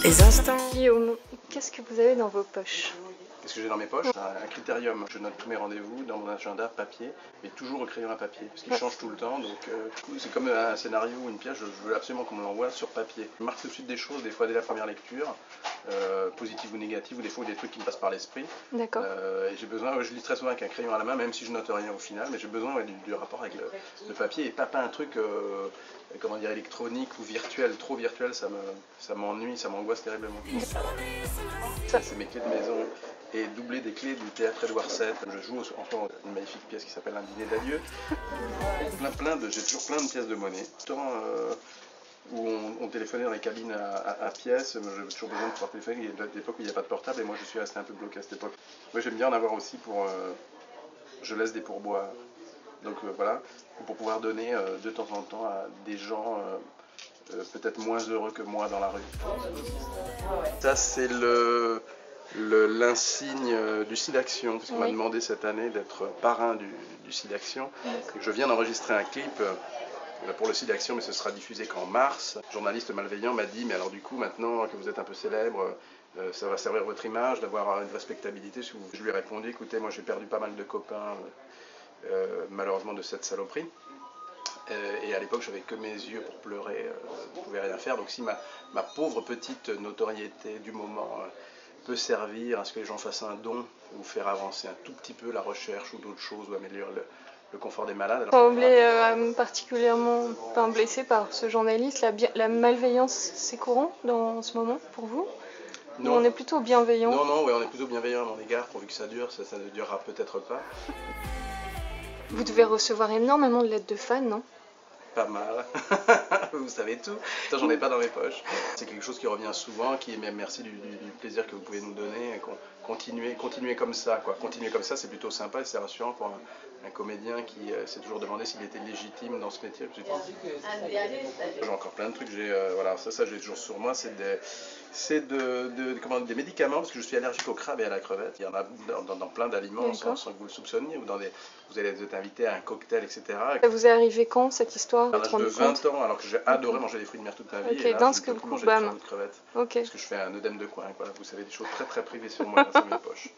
les instants. Guillaume, qu'est-ce que vous avez dans vos poches? Qu'est-ce que j'ai dans mes poches? Un critérium. Je note tous mes rendez-vous dans mon agenda papier, mais toujours au crayon à papier, parce qu'il change tout le temps. Donc c'est comme un scénario ou une pièce, je veux absolument qu'on me l'envoie sur papier. Je marque tout de suite des choses, des fois dès la première lecture, positives ou négatives, ou des fois des trucs qui me passent par l'esprit. D'accord. Et j'ai besoin, je lis très souvent avec un crayon à la main, même si je note rien au final, mais j'ai besoin du rapport avec le papier et pas un truc comment dire, électronique ou virtuel. Trop virtuel, ça m'ennuie, ça m'angoisse terriblement. Ça, c'est mes clés de maison. Et doublé des clés du théâtre Édouard VII. Je joue encore une magnifique pièce qui s'appelle Un dîner d'adieu. J'ai toujours plein de pièces de monnaie. Tant où on téléphonait dans les cabines à pièces, j'ai toujours besoin de pouvoir téléphoner. Il y a de l'époque où il n'y a pas de portable et moi je suis resté un peu bloqué à cette époque. Moi j'aime bien en avoir aussi pour... je laisse des pourboires. Donc voilà, pour pouvoir donner de temps en temps à des gens peut-être moins heureux que moi dans la rue. Ça c'est l'insigne du SIDAction, parce qu'on m'a demandé cette année d'être parrain du SIDAction. Je viens d'enregistrer un clip pour le SIDAction, mais ce sera diffusé qu'en mars. Un journaliste malveillant m'a dit, mais alors du coup, maintenant que vous êtes un peu célèbre, ça va servir votre image d'avoir une respectabilité. Je lui ai répondu, écoutez, moi j'ai perdu pas mal de copains, malheureusement de cette saloperie. Et à l'époque, j'avais que mes yeux pour pleurer, je ne pouvais rien faire. Donc si ma pauvre petite notoriété du moment peut servir à ce que les gens fassent un don ou faire avancer un tout petit peu la recherche ou d'autres choses ou améliorer le confort des malades. Semblez particulièrement blessé par ce journaliste. La malveillance, c'est courant dans ce moment pour vous? Non. Ou on est plutôt bienveillant? Non, ouais, on est plutôt bienveillant à mon égard, pourvu que ça dure, ça ne durera peut-être pas. Vous devez recevoir énormément de lettres de fans, non? Pas mal. Vous savez tout. Putain, j'en ai pas dans mes poches. C'est quelque chose qui revient souvent, qui est merci du plaisir que vous pouvez nous donner. Continuez comme ça, quoi. Continuez comme ça, c'est plutôt sympa et c'est rassurant pour un comédien qui s'est toujours demandé s'il était légitime dans ce métier. J'ai encore plein de trucs. Voilà, ça j'ai toujours sur moi. C'est des médicaments, parce que je suis allergique au crabe et à la crevette. Il y en a dans plein d'aliments sans que vous le soupçonniez, ou vous allez être invité à un cocktail, etc. Ça vous est arrivé quand cette histoire? À l'âge de 20 ans, alors que j'ai adoré manger des fruits de mer toute ma vie. Et là, d'un seul coup, bam. Parce que je fais un œdème de coin, voilà, vous savez des choses très très privées sur moi, dans mes poches.